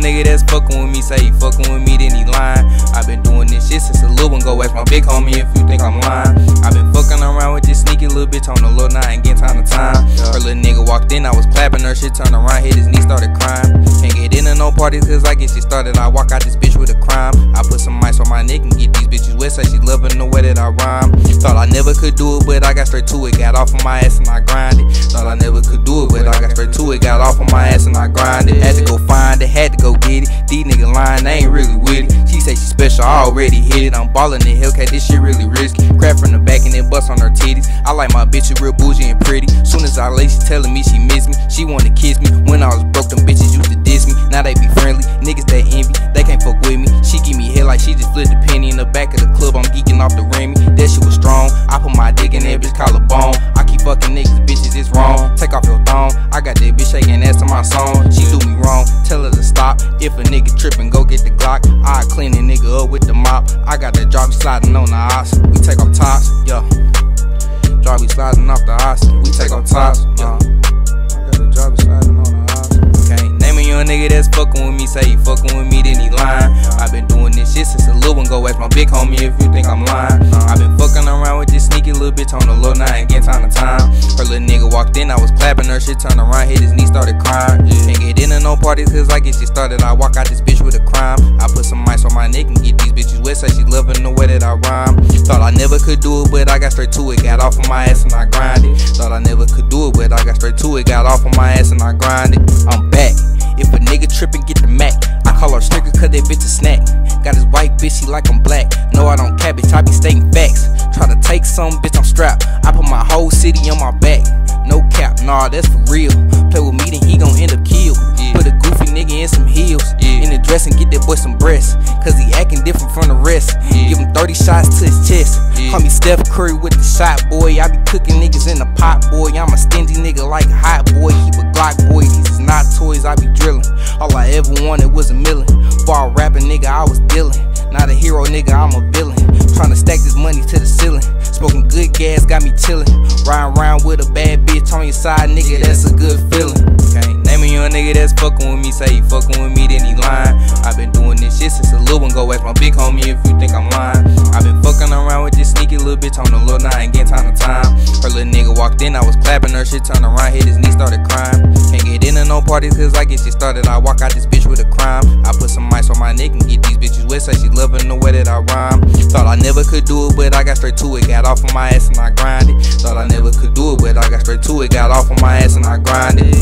nigga that's fucking with me, say he fucking with me, then he lying. I been doing this shit since a little one, go ask my big homie if you think I'm lying. I been fucking around with this sneaky little bitch on the low night and getting time to time. Her little nigga walked in, I was clapping her shit, turned around, hit his knee, started crying. Can't get into no parties cause I get shit started, I walk out this bitch with a crime. I put some ice on my neck and get these bitches wet, say she loving the way that I rhyme. Thought I never could do it, but I got straight to it, got off of my ass and I grinded. Thought I never could do it, but I got straight to it, got off of my ass and I grinded. Had to go find it, had to go get it. These niggas lying, they ain't really with it. She say she special, I already hit it. I'm ballin' in Hellcat, this shit really risky. Crap from the back and then bust on her titties. I like my bitches real bougie and pretty. Soon as I lay, she telling me she miss me. She wanna kiss me. When I was broke, them bitches used to diss me. Now they be friendly. Niggas they envy, they can't fuck with me. She give me head like she just flipped a penny. In the back of the club, I'm geeking off the Remy. That shit was strong. I put my dick in that bitch collarbone. I keep fucking niggas, bitches, it's wrong. Take off your thong. I got that bitch shaking ass to my song. She do me wrong, tell her to stop. If a nigga trippin', go get the Glock. I clean a nigga up with the mop. I got that drop sliding on the ox. We take off tops, yeah. Drop be sliding off the ox. We take off tops, yeah. I got the drop sliding on the ox. Okay, name a young nigga that's fucking with me, say he fucking with me, then he lying. I been doing this shit since a little one, go ask my big homie if you think I'm lying. I been fucking around with this sneaky little bitch on the low night and getting time to time. Her little nigga walked in, I was clapping her shit, turned around, hit his knee, started crying. Can't get into no parties cause I get shit started, I walk out this bitch with a crime. I put some ice on my neck and get these bitches wet, say she loving the way that I rhyme. Thought I never could do it, but I got straight to it, got off of my ass and I grinded. Thought I never could do it, but I got straight to it, got off of my ass and I grinded. I'm back. If a nigga trippin', get the Mac. I call her Snicker cause that bitch a snack. Got his white bitch, she like I'm black. No, I don't cabbage, I be stating facts. Try to take some, bitch, I'm strapped. I put my whole city on my back. No cap, nah, that's for real. Play with me, then he gon' end up killed. Put a goofy nigga in some heels. In the dress and get that boy some breasts. Cause he acting different from the rest. Give him 30 shots to his chest. Call me Steph Curry with the shot, boy. I be cooking niggas in the pot, boy. I'm a stingy nigga like a hot boy. Keep a Glock, boy. These is not toys, I be drilling. All I ever wanted was a million. Before I rapping, nigga, I was dealing. Not a hero, nigga, I'm a villain. Tryna stack this money to the ceiling. Smoking good gas, got me chillin'. Riding around with a bad bitch on your side, nigga, that's a good feeling. Okay, name a young nigga that's fucking with me, say he fucking with me, then he lying. I been doing this shit since a little one, go ask my big homie if you think I'm lying. I been fucking around with this sneaky little bitch on the low night and getting time to time. Her little nigga walked in, I was clapping her shit, turned around, hit his knee, started crying. Can't get into no parties cause I get shit started, I walk out this bitch with a crime. I put some ice on my neck and get these bitches wet, say she loving the way that I rhyme. Thought I never could do it, but I got straight to it, got off of my ass and I grinded. Thought I never could do it, but I got straight to it, got off of my ass and I grinded.